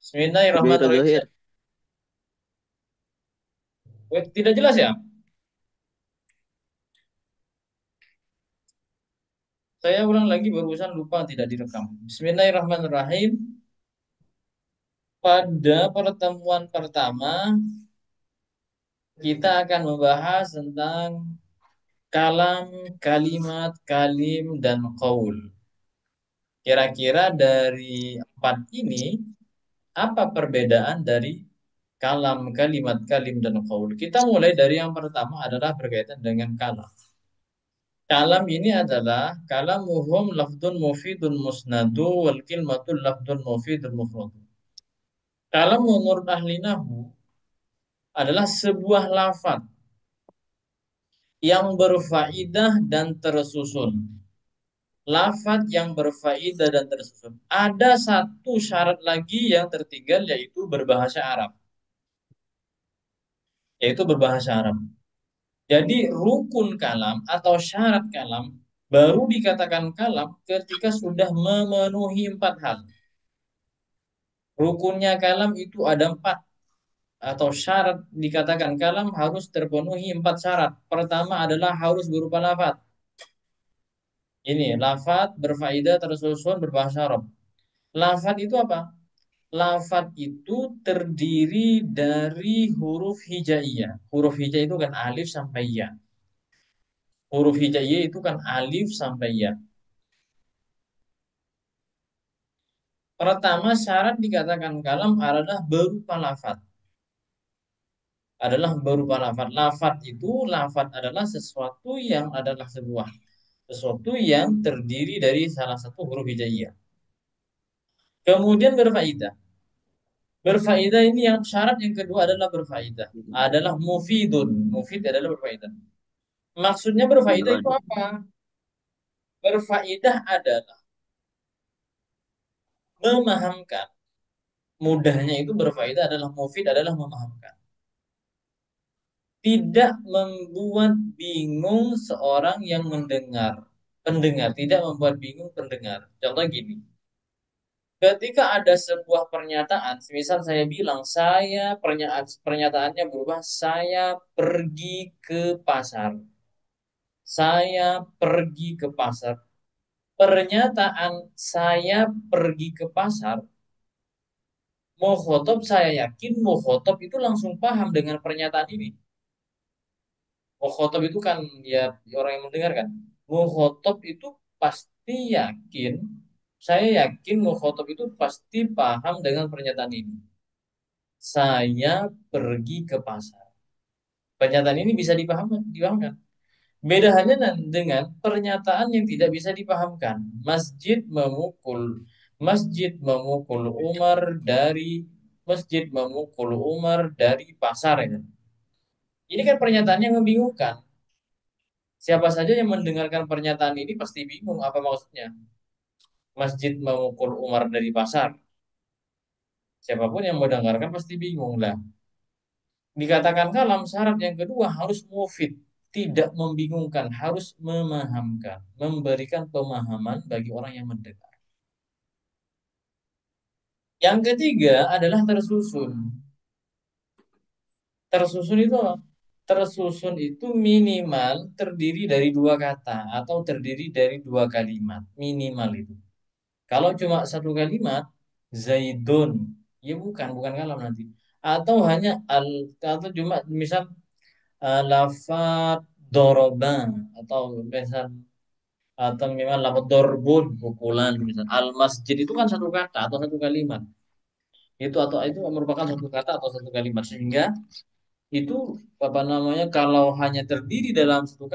Biro Bismillahirrahmanirrahim. Zohir. Tidak jelas ya? Saya ulang lagi barusan lupa tidak direkam. Bismillahirrahmanirrahim. Pada pertemuan pertama kita akan membahas tentang kalam, kalimat, kalim, dan qaul. Kira-kira dari empat ini apa perbedaan dari kalam, kalimat, kalim, dan qaul? Kita mulai dari yang pertama adalah berkaitan dengan kalam. Kalam ini adalah kalamuhum lafdun mufidun musnadu wal kilmatul lafdun mufidun mufradu. Kalam menurut ahli nahwu adalah sebuah lafaz yang berfaidah dan tersusun. Lafaz yang berfaidah dan tersusun. Ada satu syarat lagi yang tertinggal yaitu berbahasa Arab. Yaitu berbahasa Arab. Jadi rukun kalam atau syarat kalam baru dikatakan kalam ketika sudah memenuhi empat hal. Rukunnya kalam itu ada empat atau syarat dikatakan kalam harus terpenuhi empat syarat. Pertama adalah harus berupa lafaz. Ini lafaz berfaedah tersusun berbahasa Arab. Lafaz itu apa? Lafaz itu terdiri dari huruf hijaiyah. Huruf hijaiyah itu kan alif sampai ya. Huruf hijaiyah itu kan alif sampai ya. Pertama syarat dikatakan kalam adalah berupa lafaz. Adalah berupa lafaz. Lafaz itu lafaz adalah sesuatu yang adalah sesuatu yang terdiri dari salah satu huruf hijaiyah. Kemudian berfaedah. Berfaedah ini yang syarat yang kedua adalah berfaedah. Adalah mufidun. Mufid adalah berfaedah. Maksudnya berfaedah itu Waduh. apa? Berfaedah adalah memahamkan. Mudahnya itu berfaedah adalah mufid adalah memahamkan. Tidak membuat bingung seorang yang mendengar. Pendengar tidak membuat bingung pendengar. Contoh gini, ketika ada sebuah pernyataan, misal saya bilang pernyataannya berubah, saya pergi ke pasar. Saya pergi ke pasar. Pernyataan saya pergi ke pasar, mukhotob saya yakin mukhotob itu langsung paham dengan pernyataan ini. Mukhotob itu kan ya orang yang mendengar kan. Mukhotob itu pasti yakin, saya yakin mukhotob itu pasti paham dengan pernyataan ini. Saya pergi ke pasar. Pernyataan ini bisa dipahamkan. Beda halnya dengan pernyataan yang tidak bisa dipahamkan. Masjid memukul Umar dari masjid memukul Umar dari pasar ya. Ini kan pernyataan yang membingungkan. Siapa saja yang mendengarkan pernyataan ini pasti bingung apa maksudnya. Masjid memukul Umar dari pasar. Siapapun yang mendengarkan pasti bingung lah. Dikatakan kalam syarat yang kedua harus mufid, tidak membingungkan, harus memahamkan, memberikan pemahaman bagi orang yang mendengar. Yang ketiga adalah tersusun. Tersusun itu apa? Tersusun itu minimal terdiri dari dua kata atau terdiri dari dua kalimat. Minimal itu. Kalau cuma satu kalimat, Zaidun, ya bukan kalam nanti. Atau hanya atau cuma misal lafat doroba atau misal atau memang lafat dorbun pukulan misal al masjid itu kan satu kata atau satu kalimat itu atau itu merupakan satu kata atau satu kalimat sehingga itu apa namanya kalau hanya terdiri dalam satu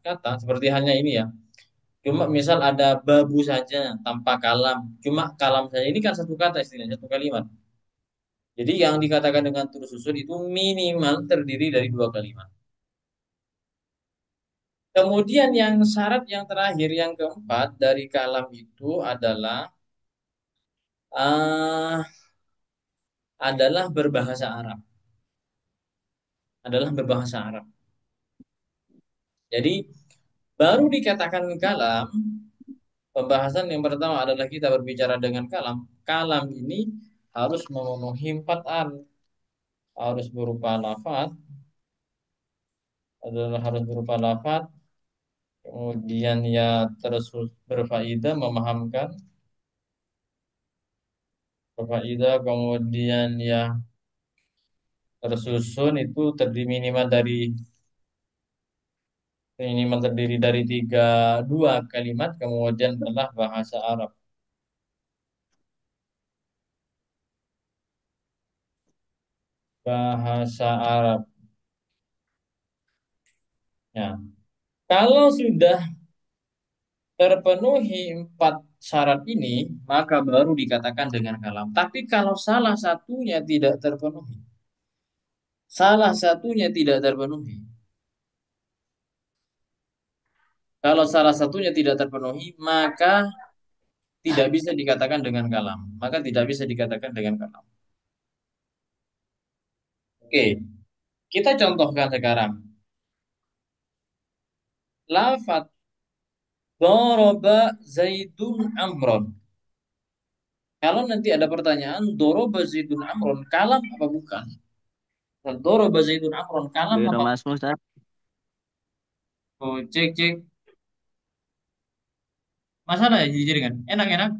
kata seperti hanya ini ya cuma misal ada babu saja tanpa kalam cuma kalam saja ini kan satu kata istilahnya satu kalimat jadi yang dikatakan dengan tersusun itu minimal terdiri dari dua kalimat. Kemudian yang syarat yang terakhir yang keempat dari kalam itu uh, adalah berbahasa Arab. Adalah berbahasa Arab. Jadi baru dikatakan kalam. Pembahasan yang pertama adalah kita berbicara dengan kalam. Kalam ini harus memenuhi 4 harus berupa lafaz, adalah harus berupa lafaz, kemudian ya terus berfaedah, memahamkan, berfaedah, kemudian ya tersusun itu terdiri minimal terdiri dari dua kalimat, kemudian adalah bahasa Arab. Bahasa Arab. Ya. Kalau sudah terpenuhi 4 syarat ini, maka baru dikatakan dengan kalam. Tapi kalau salah satunya tidak terpenuhi, salah satunya tidak terpenuhi. Kalau salah satunya tidak terpenuhi, maka tidak bisa dikatakan dengan kalam. Maka tidak bisa dikatakan dengan kalam. Oke, kita contohkan sekarang. Lafat doroba zaidun amron. Kalau nanti ada pertanyaan, doroba zaidun amron, kalam apa bukan? Doroba zaidun amron, kalam Biro apa? Mas Ustaz. Oh, cek, cek. Masalah ya jadi kan? Enak-enak.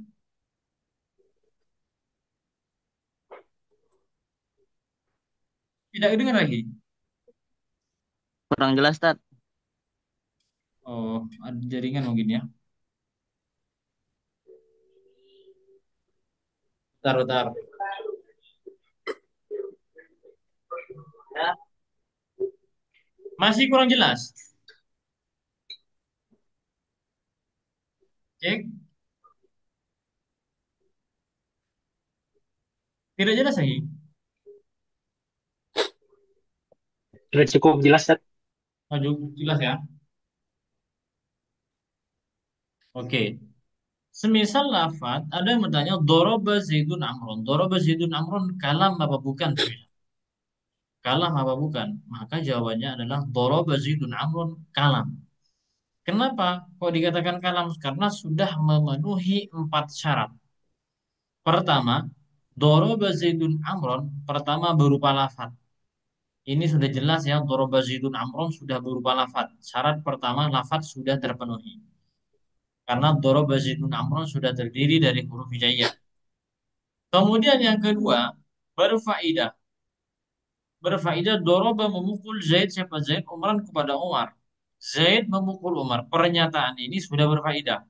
Tidak dengar lagi. Kurang jelas, Ustaz. Oh, ada jaringan mungkin ya. Taruh, taruh. Ya. Masih kurang jelas. Cek. Tidak jelas lagi. Sudah cukup jelas, Tat. Maju, jelas ya. Oke. Semisal lafat, ada yang bertanya, doroba zaidun amron. Doroba zaidun amron, kalam apa bukan? Semisal. Kalam apa bukan? Maka jawabannya adalah doroba zaidun amron, kalam. Kenapa? Kok dikatakan kalam? Karena sudah memenuhi 4 syarat. Pertama, doroba zaidun amron, pertama berupa lafat. Ini sudah jelas ya, doroba zaidun amron sudah berupa lafat. Syarat pertama, lafat sudah terpenuhi. Karena doroba zaidun amron sudah terdiri dari huruf hijaiyah. Kemudian yang kedua, berfaidah. Berfaidah doroba memukul Zaid, siapa Zaid? Umran kepada Umar. Zaid memukul Umar. Pernyataan ini sudah berfaidah.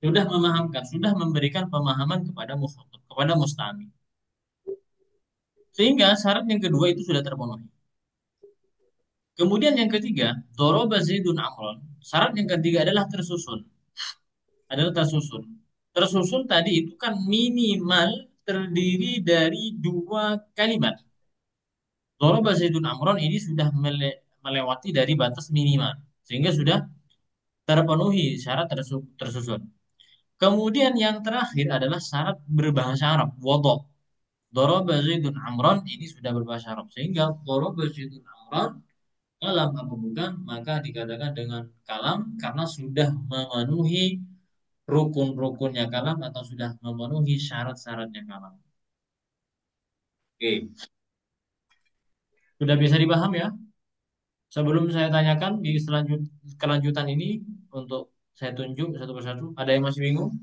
Sudah memahamkan, sudah memberikan pemahaman kepada mukhatab, kepada mustami. Sehingga syarat yang kedua itu sudah terpenuhi. Kemudian yang ketiga, doroba Zaidun amron. Syarat yang ketiga adalah tersusun. Adalah tersusun. Tersusun tadi itu kan minimal terdiri dari 2 kalimat. Doroba Zaidun amron ini sudah melewati dari batas minimal. Sehingga sudah terpenuhi syarat tersusun. Kemudian yang terakhir adalah syarat berbahasa Arab. Wodok. Doroba Zaidun amron ini sudah berbahasa Arab. Sehingga doroba Zaidun amron kalam apa bukan, maka dikatakan dengan kalam karena sudah memenuhi rukun-rukunnya kalam atau sudah memenuhi syarat-syaratnya kalam. Oke, sudah bisa dipaham ya? Sebelum saya tanyakan di kelanjutan ini untuk saya tunjuk satu persatu. Ada yang masih bingung?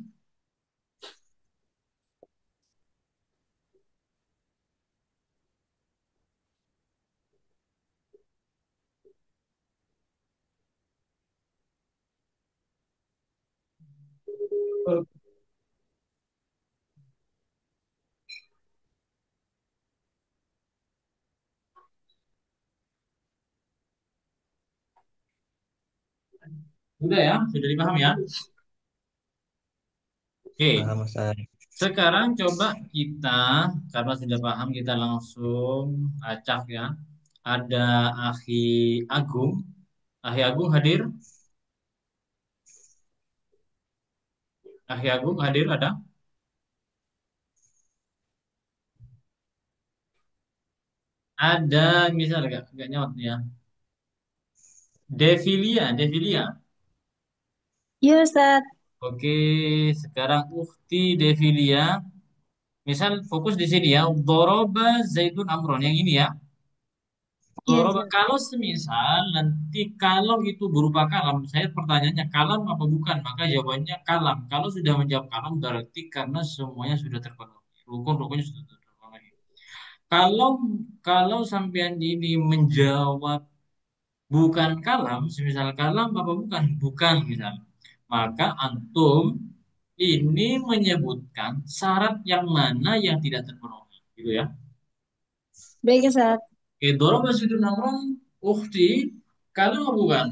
Sudah ya? Sudah dipaham ya? Oke, Paham, Ustaz. sekarang coba kita, karena sudah paham, kita langsung acak ya. Ada Akhi Agung. Akhi Agung hadir? Akhi Agung hadir ada? Ada misalnya gak nyawat ya. Devilia, Devilia. Iya, Ustaz. Oke, sekarang Ukti Devilia. Misal fokus di sini ya. Doroba Zaitun Amron. Yang ini ya. Iya, Doroba. Ustaz. Kalau semisal nanti kalau itu berupa kalam. Saya pertanyaannya kalam apa bukan? Maka jawabannya kalam. Kalau sudah menjawab kalam berarti karena semuanya sudah terpenuhi. Rukun-rukunnya sudah terpenuhi. Kalau kalau sampean ini menjawab bukan kalam, semisal kalam apa bukan? Bukan misal. Maka antum ini menyebutkan syarat yang mana yang tidak terpenuhi, gitu ya. Baik, Ustaz. Oke, doroba situ namron ukti kalam apa bukan?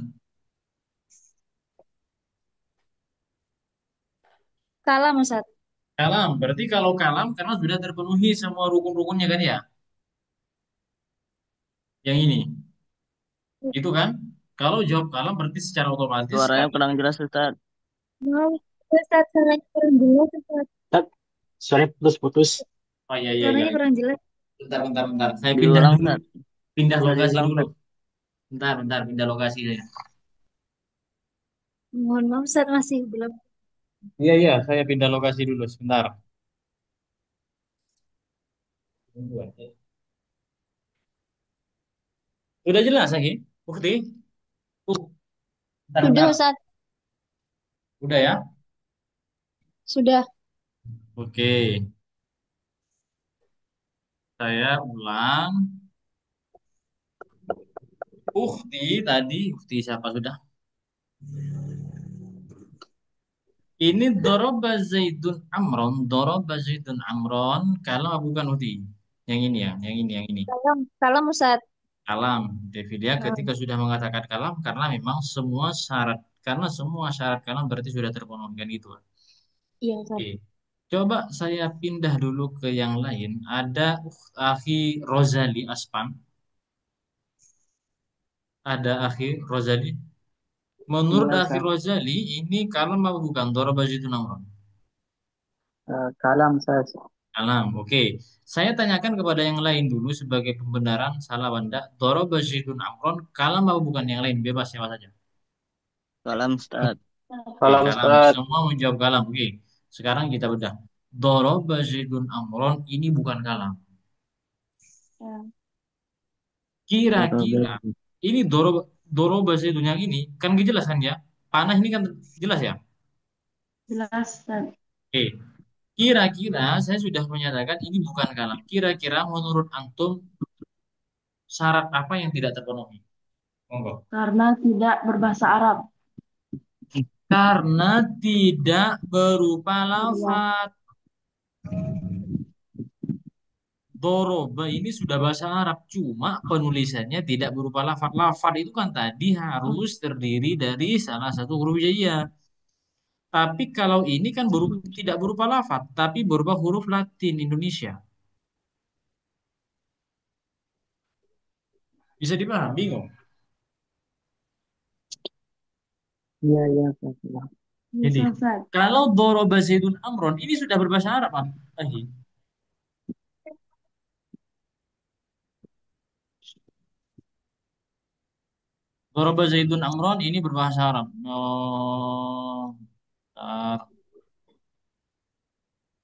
Kalam, Ustaz. Kalam. Berarti kalau kalam karena sudah terpenuhi semua rukun-rukunnya kan ya. Yang ini, itu kan? Kalau jawab kalam berarti secara otomatis Suaranya kalam. kurang jelas, Ustaz. Mau, Ustaz, suaranya kurang jelas, Ustaz. Ustaz, suaranya putus-putus. Oh iya iya iya. Suaranya kurang jelas. Bentar bentar bentar. Saya pindah Diulang, dulu. Ustaz. Pindah Bisa lokasi diulang, dulu. Ustaz. Bentar bentar pindah lokasi saya. Mohon maaf, Ustaz, masih belum. Iya iya, saya pindah lokasi dulu sebentar. Tunggu aja. Udah jelas lagi, Bukti? Bentar Sudah, bentar. Ustaz. Udah ya? Sudah. Oke, saya ulang. Ukti siapa sudah? Ini doroba Zaidun Amron, doroba Zaidun Amron. Kalau bukan Ukti, yang ini ya, yang ini. Kalam, kalam, Ustaz. Kalam, Devidia ketika Kalam. sudah mengatakan kalam karena memang semua syarat, karena semua syarat kalam berarti sudah terpenuhi kan gitu. Iya, Oke, Ustaz. coba saya pindah dulu ke yang lain. Ada Akhi Rozali Aspan, ada Akhi Rozali. Menurut Iya, Akhi Ustaz. Rozali ini kalam apa bukan? Daraba Zaidun Amron. Kalam, Ustaz. Kalam, oke. Saya tanyakan kepada yang lain dulu sebagai pembenaran salah benda. Daraba Zaidun Amron, kalam apa bukan yang lain? Bebas siapa saja. Kalam, Ustaz. Oke, Salam kalam. Ustaz. Semua menjawab kalam. Oke, sekarang kita bedah. Daraba Zaidun Amron ini bukan kalam. Ya. Kira-kira Dorobe. ini doro bahasa itu yang ini kan gak jelas kan ya? Panah ini kan jelas ya? Jelas, Ustaz. Oke. Kira-kira saya sudah menyatakan ini bukan kalam. Kira-kira menurut antum syarat apa yang tidak terpenuhi? Monggo. Karena tidak berbahasa Arab. Karena tidak berupa Iya. lafat. Doroba ini sudah bahasa Arab, cuma penulisannya tidak berupa lafat. Lafat itu kan tadi harus terdiri dari salah satu huruf hijaiyah. Tapi kalau ini kan tidak berupa lafat, tapi berupa huruf Latin Indonesia. Bisa dipahami, bingung. Iya, iya, Ustaz. Jadi, Bisa, Ustaz. kalau doroba Zaidun Amron, ini sudah berbahasa Arab, lagi. Doroba Zaidun Amron ini berbahasa Arab. Oh, bentar.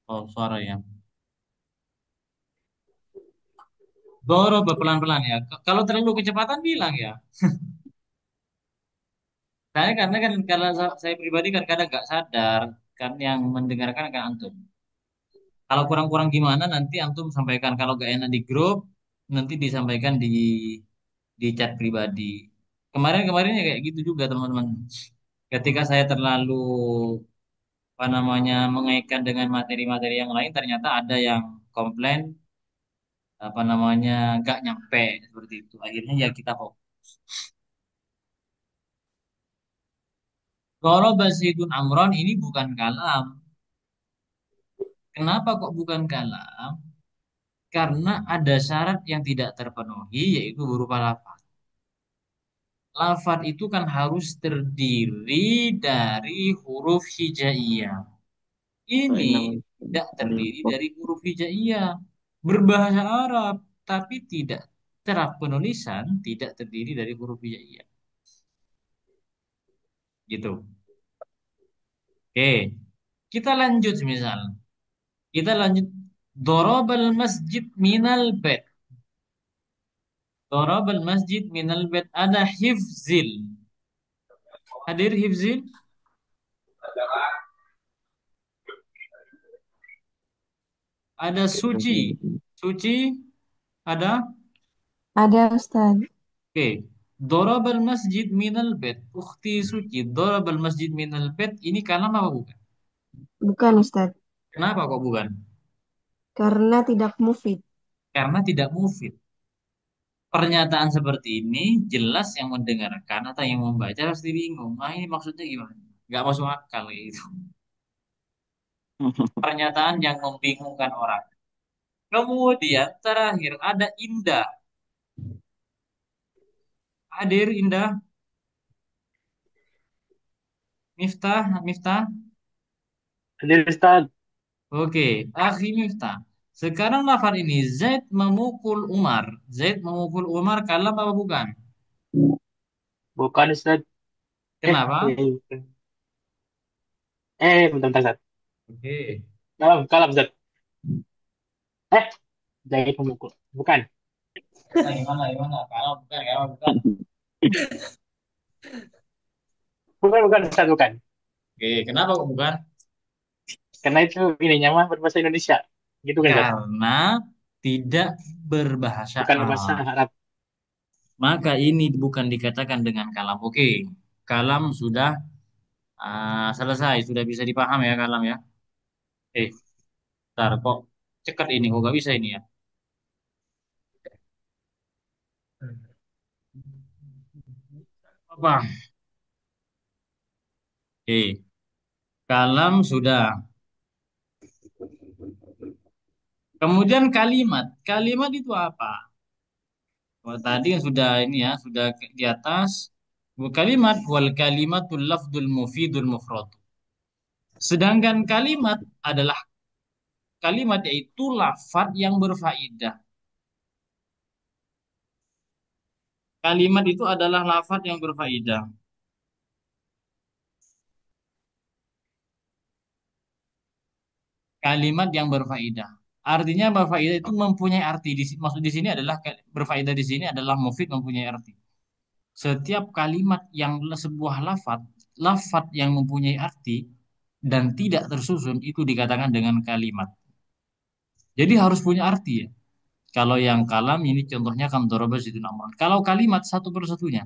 Oh, suara ya. Doroba pelan-pelan ya. Kalau terlalu kecepatan bilang ya. Saya karena kan karena saya pribadi kan kadang nggak sadar kan yang mendengarkan kan antum. Kalau kurang-kurang gimana nanti antum sampaikan. Kalau gak enak di grup, nanti disampaikan di chat pribadi. Kemarin-kemarinnya kayak gitu juga teman-teman. Ketika saya terlalu apa namanya mengaitkan dengan materi-materi yang lain, ternyata ada yang komplain apa namanya gak nyampe seperti itu. Akhirnya ya kita fokus. Kalau Basidun Amron ini bukan kalam. Kenapa kok bukan kalam? Karena ada syarat yang tidak terpenuhi, yaitu berupa lafaz. Lafaz itu kan harus terdiri dari huruf hijaiyah. Ini Fa'innahu tidak terdiri alaikum. dari huruf hijaiyah. Berbahasa Arab, tapi tidak. Cara penulisan tidak terdiri dari huruf hijaiyah. Gitu. Oke, kita lanjut misal. Kita lanjut. Dorobal masjid minal bed. Dorobal masjid minal bed. Ada hifzil. Hadir hifzil? Ada suci. Suci ada? Ada Ustaz. Oke. Dorobal masjid minal bed. Ukhti suci. Dorobal masjid minal bed. Ini kalam apa bukan? Bukan Ustaz. Kenapa kok bukan? Karena tidak mufid. Karena tidak mufid. Pernyataan seperti ini jelas yang mendengarkan atau yang membaca pasti bingung. Ah ini maksudnya gimana? Nggak masuk akal itu. Pernyataan yang membingungkan orang. Kemudian terakhir ada indah. Hadir indah. Miftah, Miftah. Hadir Ustaz. Oke, akhi Miftah. Sekarang lafaz ini Zaid memukul Umar. Zaid memukul Umar kalam apa bukan? Bukan Ustaz. Kenapa? Bentar, bentar, Ustaz. Oke. Kalam, kalam, Ustaz. Eh, Jahit memukul. Bukan. Nah, gimana, gimana? Kalau bukan, kalau bukan. Bukan, bukan, Ustaz, bukan. Oke, kenapa kok bukan? Karena itu ininya mah berbahasa Indonesia. Gitu kan, Ustaz? Karena tidak berbahasa Bukan berbahasa Arab. Arab. Maka ini bukan dikatakan dengan kalam. Oke, kalam sudah selesai, sudah bisa dipaham ya kalam ya. Ntar kok cekat ini, kok gak bisa ini ya. Apa? Oke, kalam sudah. Kemudian kalimat. Kalimat itu apa? Oh, tadi yang sudah ini ya, sudah di atas. Kalimat wal kalimatul lafdul mufidul mufrad. Sedangkan kalimat adalah kalimat yaitu lafaz yang berfaedah. Kalimat itu adalah lafaz yang berfaedah. Kalimat yang berfaedah. Artinya berfaedah itu mempunyai arti. Maksud di sini adalah berfaedah di sini adalah mufid mempunyai arti. Setiap kalimat yang sebuah lafaz, lafaz yang mempunyai arti dan tidak tersusun itu dikatakan dengan kalimat. Jadi harus punya arti ya. Kalau yang kalam ini contohnya kan doroba situn amran. Kalau kalimat satu persatunya,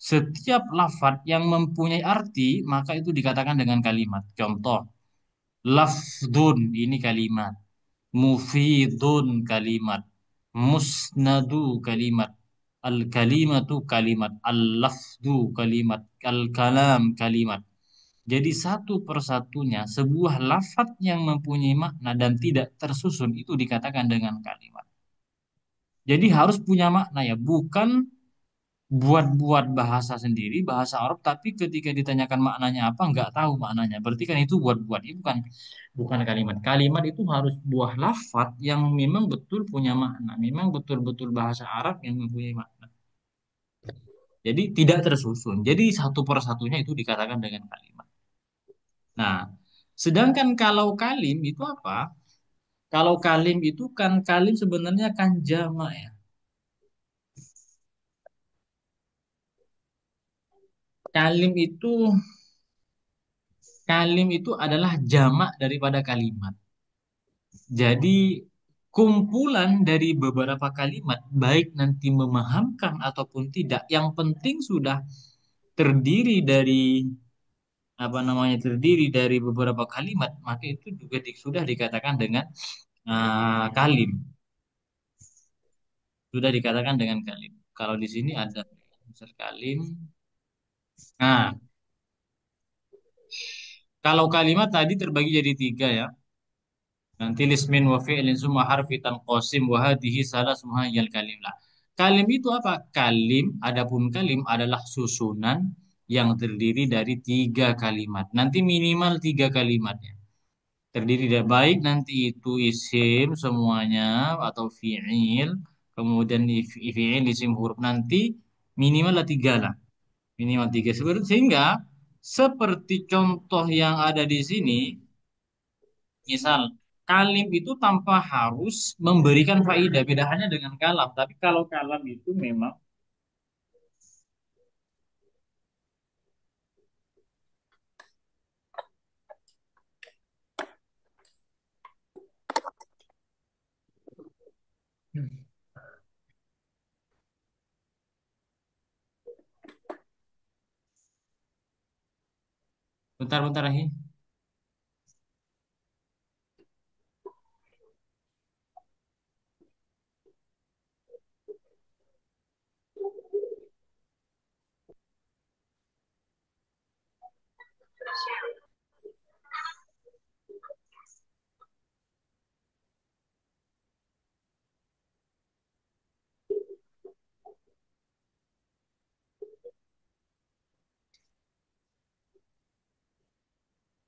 setiap lafaz yang mempunyai arti maka itu dikatakan dengan kalimat. Contoh, lafdun ini kalimat, mufidun kalimat, musnadu kalimat, al kalimatu kalimat, al lafdu kalimat, al kalam kalimat. Jadi satu persatunya sebuah lafaz yang mempunyai makna dan tidak tersusun itu dikatakan dengan kalimat. Jadi harus punya makna ya, bukan buat-buat bahasa sendiri, bahasa Arab, tapi ketika ditanyakan maknanya apa, nggak tahu maknanya. Berarti kan itu buat-buat, itu bukan kalimat. Kalimat itu harus buah lafaz yang memang betul punya makna, memang betul-betul bahasa Arab yang mempunyai makna. Jadi tidak tersusun. Jadi satu persatunya itu dikatakan dengan kalimat. Nah, sedangkan kalau kalim itu apa? Kalau kalim itu kan kalim sebenarnya kan jamak ya. Kalim itu Kalim itu adalah jamak daripada kalimat. Jadi kumpulan dari beberapa kalimat, baik nanti memahamkan ataupun tidak, yang penting sudah terdiri dari terdiri dari beberapa kalimat, maka itu juga sudah dikatakan dengan kalim, sudah dikatakan dengan kalim. Kalau di sini ada misal kalim. Nah, kalau kalimat tadi terbagi jadi tiga ya. Nanti lismin wa fi'lin summa harfi tanqasim wa hadhihi salasmuha yal kalim lah. Kalim itu apa? Kalim, adapun kalim adalah susunan yang terdiri dari tiga kalimat. Nanti minimal tiga kalimatnya. Terdiri dari baik nanti itu isim semuanya atau fi'il, kemudian fi'il isim huruf nanti minimal lah tiga lah. Minimal tiga. Sehingga Seperti contoh yang ada di sini, misal kalim itu tanpa harus memberikan faidah, beda hanya dengan kalam. Tapi kalau kalam itu memang bentar-bentar lagi.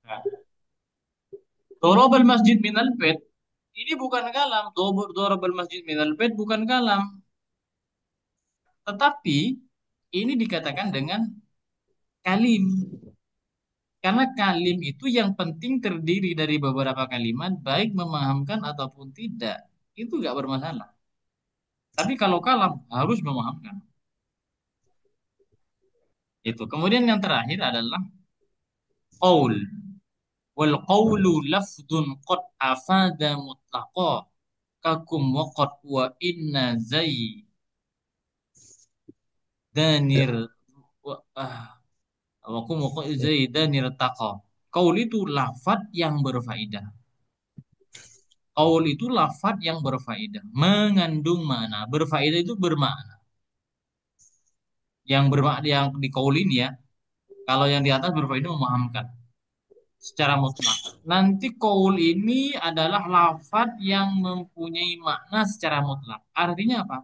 Nah, Dorobal masjid minal bait ini bukan kalam. Dorobal masjid minal bait bukan kalam. Tetapi ini dikatakan dengan kalim. Karena kalim itu yang penting terdiri dari beberapa kalimat, baik memahamkan ataupun tidak. Itu nggak bermasalah. Tapi kalau kalam harus memahamkan. Itu. Kemudian yang terakhir adalah qaul. Wal qawlu lafdun qad afada mutlaqa. Kakum waqad wa inna zaidanir wa wakum waqad zaidanir taqa. Qaul itu lafad yang berfaedah. Qaul itu lafad yang berfaedah, mengandung makna. Berfaedah itu bermakna. Yang bermakna yang di qaul ini ya, kalau yang di atas berfaedah memahamkan secara mutlak. Nanti qaul ini adalah lafad yang mempunyai makna secara mutlak. Artinya apa?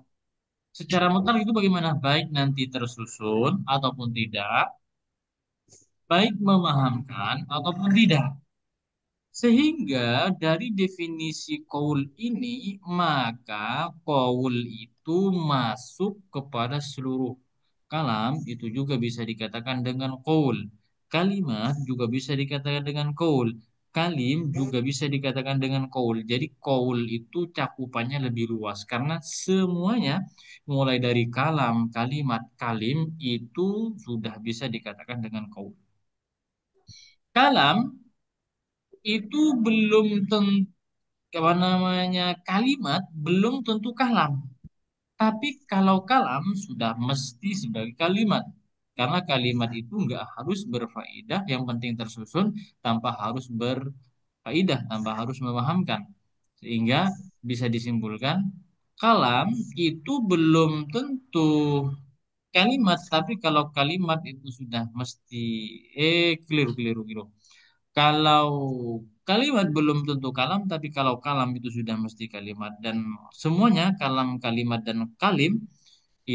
Secara mutlak itu bagaimana? Baik nanti tersusun ataupun tidak, baik memahamkan ataupun tidak. Sehingga dari definisi qaul ini, maka qaul itu masuk kepada seluruh kalam, itu juga bisa dikatakan dengan qaul. Kalimat juga bisa dikatakan dengan qaul. Kalim juga bisa dikatakan dengan qaul. Jadi qaul itu cakupannya lebih luas karena semuanya mulai dari kalam, kalimat, kalim itu sudah bisa dikatakan dengan qaul. Kalam itu belum tentu apa namanya kalimat belum tentu kalam. Tapi kalau kalam sudah mesti sebagai kalimat. Karena kalimat itu nggak harus berfaedah, yang penting tersusun tanpa harus berfaedah, tanpa harus memahamkan. Sehingga bisa disimpulkan kalam itu belum tentu kalimat, tapi kalau kalimat itu sudah mesti keliru keliru keliru. Kalau kalimat belum tentu kalam, tapi kalau kalam itu sudah mesti kalimat. Dan semuanya kalam, kalimat, dan kalim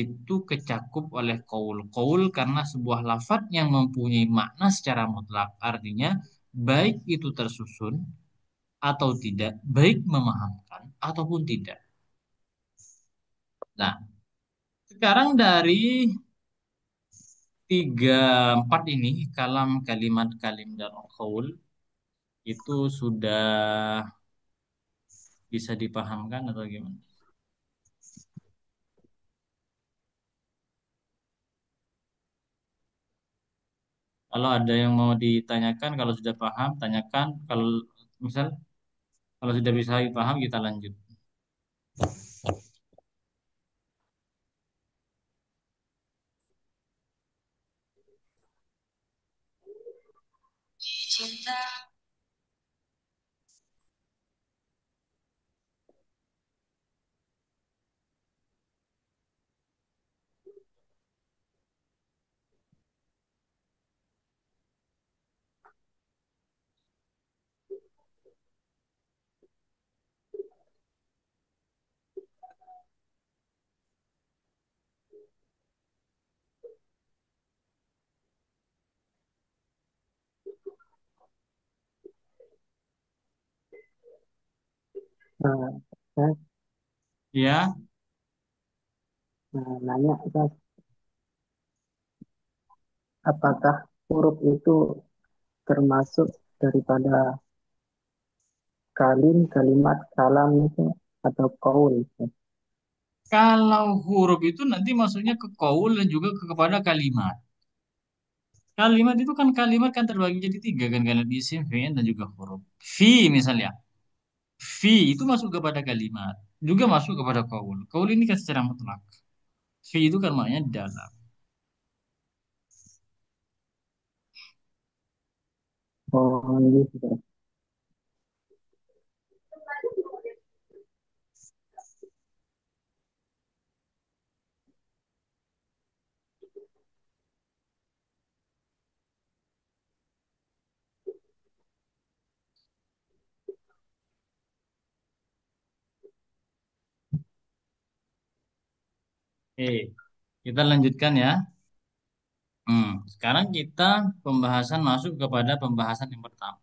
itu kecakup oleh qaul. Qaul karena sebuah lafaz yang mempunyai makna secara mutlak. Artinya, baik itu tersusun atau tidak, baik memahamkan ataupun tidak. Nah, sekarang dari tiga, empat ini, kalam, kalimat, kalim, dan qaul, itu sudah bisa dipahamkan atau gimana? Kalau ada yang mau ditanyakan, kalau sudah paham, tanyakan. Kalau misal, kalau sudah bisa paham, kita lanjut. Nah, saya Ya, nanya, Ustaz, apakah huruf itu termasuk daripada kalimat, kalam itu atau kaul. Kalau huruf itu nanti masuknya ke qaul dan juga kepada kalimat. Kalimat itu kan kalimat kan terbagi jadi tiga kan, kalimat isim, fi'il dan juga huruf. Fi misalnya, fi itu masuk kepada kalimat, juga masuk kepada qaul. Qaul ini kan secara mutlak. Fi itu kan maknanya dalam. Oh, gitu. Oke, kita lanjutkan ya. Sekarang kita pembahasan masuk kepada pembahasan yang pertama.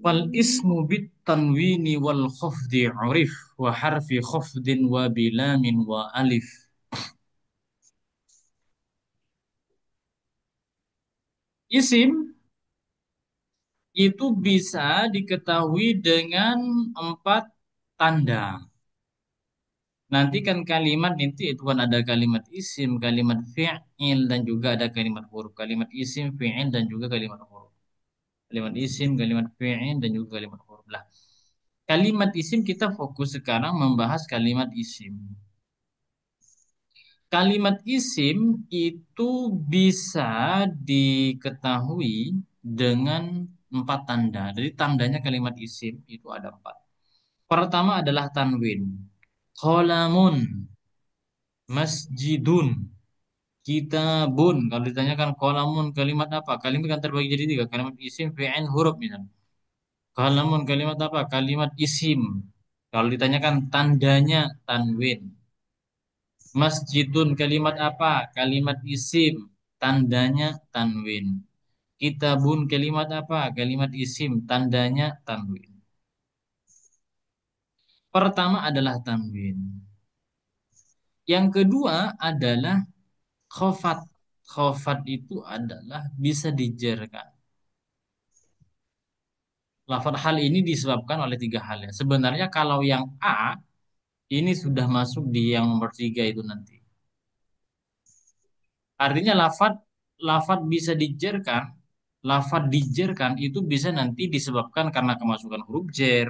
Wal ismu bit tanwini wal khafdi urif wa harfi khafdin wa bilamin wa alif. Isim itu bisa diketahui dengan 4 tanda. Nanti kan kalimat itu kan ada kalimat isim, kalimat fi'il dan juga ada kalimat huruf. Kalimat isim, fi'il dan juga kalimat huruf. Kalimat isim, kalimat fi'il dan juga kalimat huruf. Lah, kalimat isim kita fokus sekarang membahas kalimat isim. Kalimat isim itu bisa diketahui dengan 4 tanda. Jadi tandanya kalimat isim itu ada 4. Pertama adalah tanwin. Qalamun, masjidun, kitabun. Kalau ditanyakan qalamun kalimat apa? Kalimat kan terbagi jadi 3. Kalimat isim, fi'il, huruf misalnya. Qalamun kalimat apa? Kalimat isim. Kalau ditanyakan tandanya tanwin. Masjidun kalimat apa? Kalimat isim. Tandanya tanwin. Kitabun kalimat apa? Kalimat isim. Tandanya tanwin. Pertama adalah tanwin. Yang kedua adalah khofat. Khofat itu adalah bisa dijerkan. Lafaz hal ini disebabkan oleh 3 hal ya. Sebenarnya kalau yang A ini sudah masuk di yang nomor 3 itu nanti. Artinya lafaz bisa dijerkan, lafaz dijerkan itu bisa nanti disebabkan karena kemasukan huruf jer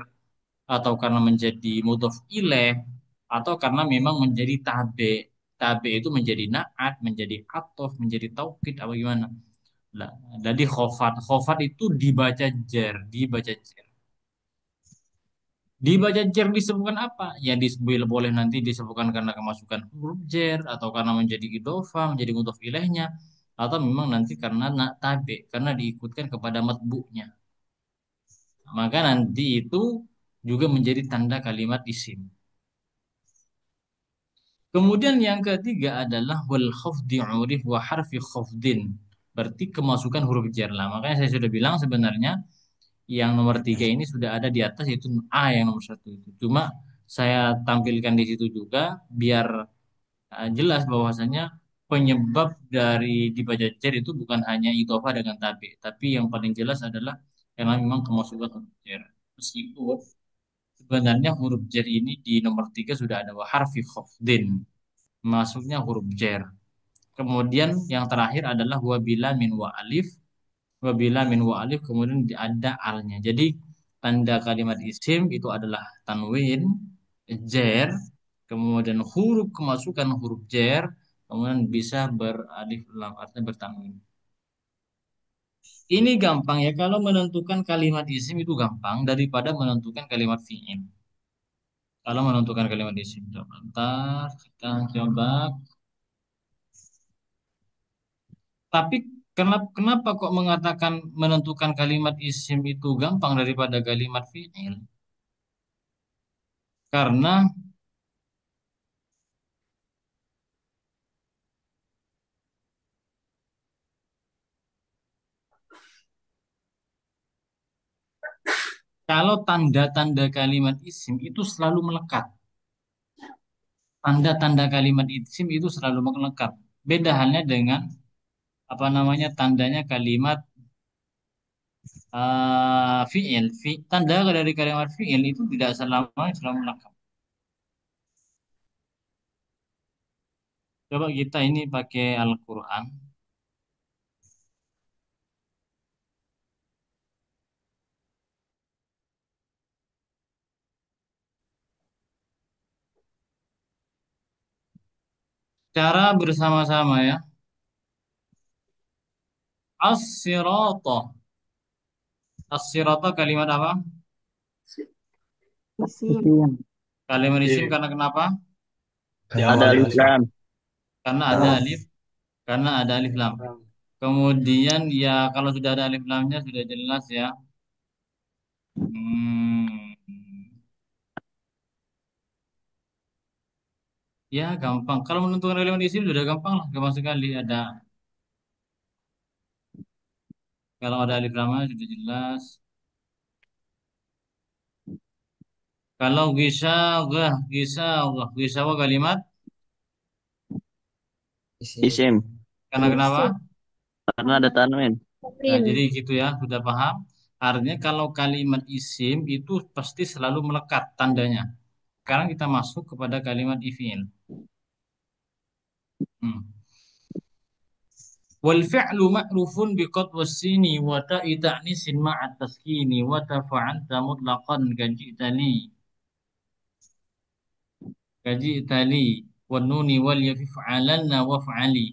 atau karena menjadi mudhof ilaih atau karena memang menjadi tabe. Tabe itu menjadi naat, menjadi atof, menjadi taukid apa gimana. Nah, jadi khofat itu dibaca jer, dibaca jer. Dibaca jer disebutkan apa? Ya boleh nanti disebutkan karena kemasukan huruf jer atau karena menjadi idhofah, menjadi mudhof ilaihnya atau memang nanti karena tabe, karena diikutkan kepada matbu'nya. Maka nanti itu juga menjadi tanda kalimat isim. Kemudian yang ketiga adalah wal khafdi urif wa harfi khafdin. Berarti kemasukan huruf jar lah. Makanya saya sudah bilang sebenarnya yang nomor 3 ini sudah ada di atas, itu A yang nomor 1 itu. Cuma saya tampilkan di situ juga biar jelas bahwasanya penyebab dari dibaca jar itu bukan hanya idhofah dengan tabi, tapi yang paling jelas adalah karena memang kemasukan huruf jar. Meskipun sebenarnya huruf jar ini di nomor 3 sudah ada wa harfi khafdin. Masuknya huruf jar. Kemudian yang terakhir adalah wabila min wa alif. Wabila min wa alif kemudian ada alnya. Jadi tanda kalimat isim itu adalah tanwin, jar, kemudian huruf kemasukan huruf jar, kemudian bisa beralif lam artinya bertanwin. Ini gampang ya, kalau menentukan kalimat isim itu gampang daripada menentukan kalimat fi'il. Kalau menentukan kalimat isim, sebentar kita coba. Tapi kenapa kok mengatakan menentukan kalimat isim itu gampang daripada kalimat fi'il? Karena kalau tanda-tanda kalimat isim itu selalu melekat. Tanda-tanda kalimat isim itu selalu melekat. Beda halnya dengan apa namanya tandanya kalimat fi'il. Tanda dari kalimat fi'il itu tidak selamanya selalu lengkap. Coba kita ini pakai Al-Quran. Cara bersama-sama ya. As-sirata. As-sirata kalimat apa? Isim. Isim. Kalimat isim Iya. karena kenapa? Ada alif lam. Karena ada Lam. alif. Karena ada alif lam. Kemudian ya kalau sudah ada alif lamnya sudah jelas ya. Hmm. Ya gampang. Kalau menentukan kalimat isim sudah gampang lah. Gampang sekali. Kalau ada alif lamnya sudah jelas. Kalau gisawah kalimat. Isim. Karena kenapa? Isim. Karena ada tanwin. Nah, Tanwin. jadi gitu ya, sudah paham. Artinya kalau kalimat isim itu pasti selalu melekat tandanya. Sekarang kita masuk kepada kalimat ifil. Hmm. Wal fi'lu ma'rufun biqad wasini wa ta'i ta'nisin ma'a taskini wa tafa'anta mutlaqan kaji'tali wa nuni wal yaf'alanna waf'ali.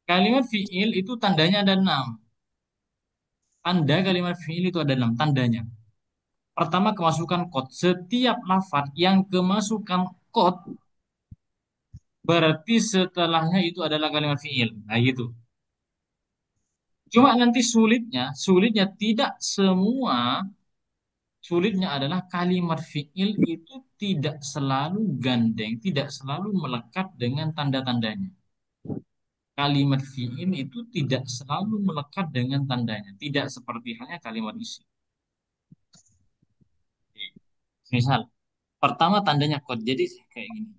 Kalimat fi'il itu tandanya ada 6. Tanda kalimat fi'il itu ada 6 tandanya. Pertama kemasukan kod. Setiap lafaz yang kemasukan kod berarti setelahnya itu adalah kalimat fi'il. Nah gitu. Cuma nanti sulitnya tidak semua, sulitnya adalah kalimat fi'il itu tidak selalu gandeng, tidak selalu melekat dengan tanda-tandanya. Kalimat fi'il itu tidak selalu melekat dengan tandanya. Tidak seperti halnya kalimat isi. Misal, pertama tandanya kod. Jadi kayak gini.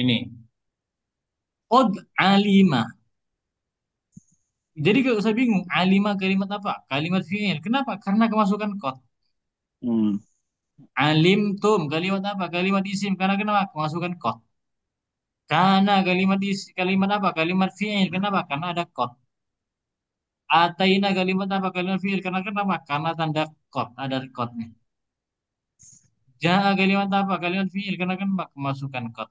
Ini. Kod alimah. Jadi gak usah bingung, alimah kalimat apa? Kalimat fi'il. Kenapa? Karena kemasukan kod. Hmm. Alim tum kalimat apa? Kalimat isim. Karena kenapa? Kemasukan kod. Karena kalimat apa? Kalimat fi'il. Kenapa? Karena ada kod. Ataina kalimat apa? Kalimat fi'il. Karena kenapa? Karena tanda kod. Ada kodnya. Ja'a kalimat apa? Kalimat fi'il. Karena kenapa? Kemasukan kod.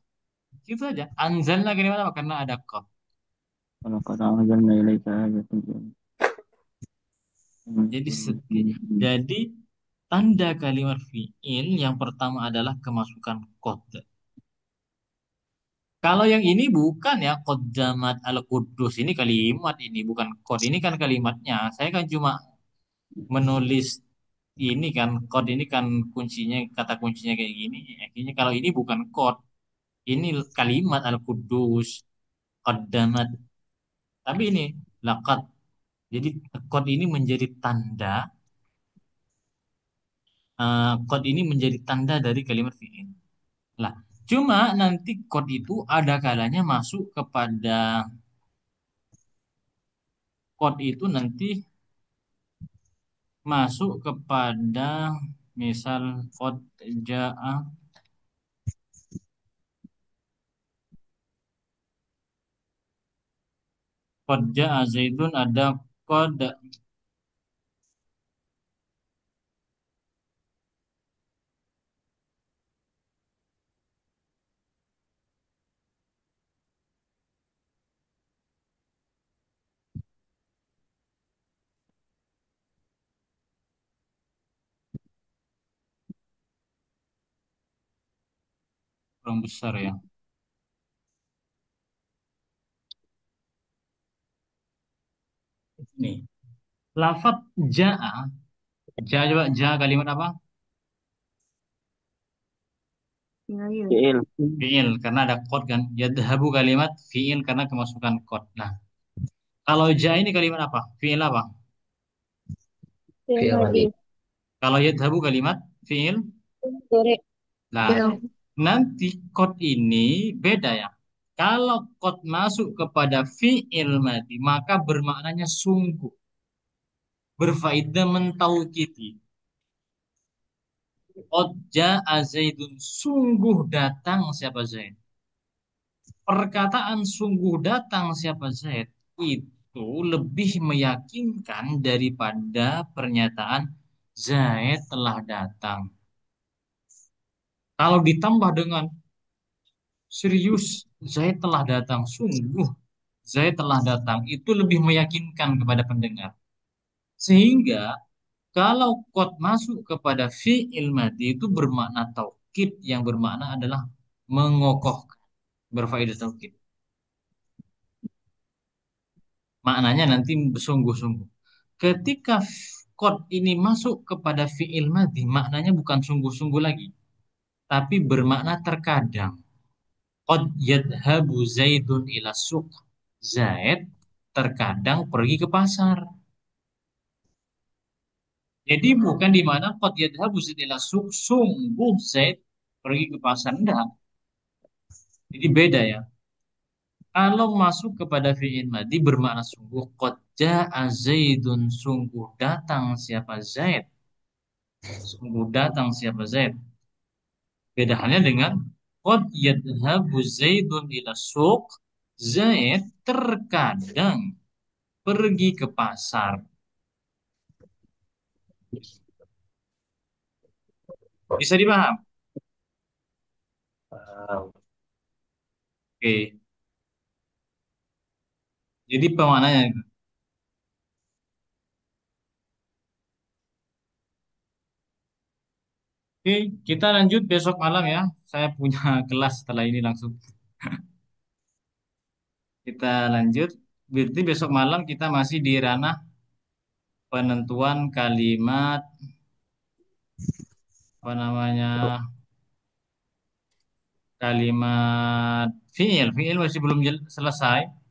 Itu saja. Anzalna kalimat apa? Karena ada kod. Kalau kata anzalna ilaika ayatin. Jadi jadi tanda kalimat fi'il yang pertama adalah kemasukan kod. Kalau yang ini bukan ya qaddamat al-Quddus ini kalimat ini bukan kod ini kan kalimatnya. Saya kan cuma menulis ini kan kod ini kan kuncinya kata kuncinya kayak gini. Akhirnya kalau ini bukan kod, ini kalimat al-Quddus qaddamat. Tapi ini laqad. Jadi kod ini menjadi tanda kod ini menjadi tanda dari kalimat fi'il. Lah, cuma nanti kod itu ada kalanya masuk kepada kod itu nanti masuk kepada misal qad jaa Zaidun ada qad kurang besar ya. Nih, lafat jaa coba jaa kalimat apa? Fi'il. Fiil. Fiil karena ada qad kan. Yadhabu kalimat fiil karena kemasukan qad. Nah, kalau ja ini kalimat apa? Fiil apa? Fi'il Fi'il madhi. madhi. Kalau yadhabu kalimat fiil. Sore. Nah, Fi'il. nanti qad ini beda ya. Kalau qad masuk kepada fiil madhi, maka bermaknanya sungguh. Berfaedah mentaukiti. Qad ja'a Zaidun, sungguh datang siapa Zaid. Perkataan sungguh datang siapa Zaid itu lebih meyakinkan daripada pernyataan Zaid telah datang. Kalau ditambah dengan serius Zaid telah datang, sungguh Zaid telah datang, itu lebih meyakinkan kepada pendengar. Sehingga kalau qad masuk kepada fi'il madhi itu bermakna taukid, yang bermakna adalah mengokohkan, berfaedah taukid. Maknanya nanti sungguh-sungguh. Ketika qad ini masuk kepada fi'il madhi, maknanya bukan sungguh-sungguh lagi, tapi bermakna terkadang. Qad yadhabu Zaidun ila suq. Zaid terkadang pergi ke pasar. Jadi bukan di mana qad yadhabu Zaid ila suq, sungguh Zaid pergi ke pasar. Enggak. Jadi beda ya. Kalau masuk kepada fi'il madhi bermakna sungguh. Qad ja'a Zaidun, sungguh datang siapa Zaid. Sungguh datang siapa Zaid. Beda halnya dengan qad yadhabu Zaidun ila suq. Zaid terkadang pergi ke pasar. Bisa dipaham? Paham. Oke. Jadi pemaknanya itu. Oke, kita lanjut besok malam ya. Saya punya kelas setelah ini langsung. Kita lanjut. Berarti besok malam kita masih di ranah penentuan kalimat apa namanya? Kalimat fiil. Fiil masih belum selesai.